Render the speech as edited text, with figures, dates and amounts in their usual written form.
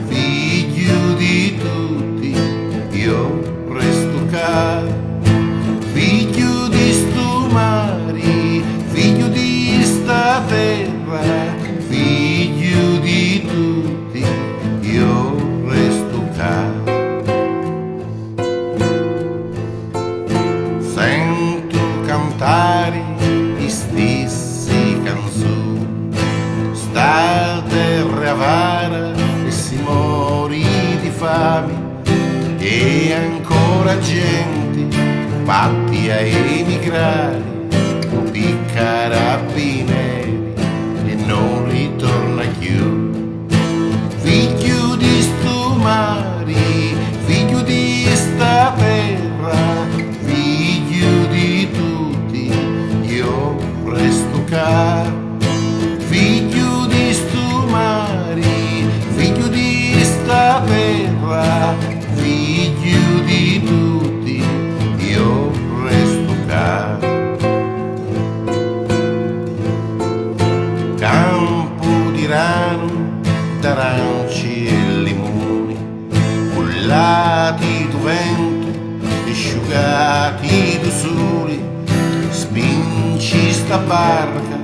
figlio di tutti, io resto qua. Figlio di sto mare, figlio di sta terra, figlio di tutti, io resto qua. Sento cantare gli stessi canzoni, sta terra avara e si mori di fame, e ancora gente patti a emigrare, di carabinieri e non ritorna più. Figlio di sto mare, figlio di sta terra, figlio di tutti, io resto qua. Figlio di sto mare, figlio di sta terra, figlio di tutti, io resto qua. Campo di rano, d'aranci e limoni, cullati do vento, asciugati do sole, spinci sta barca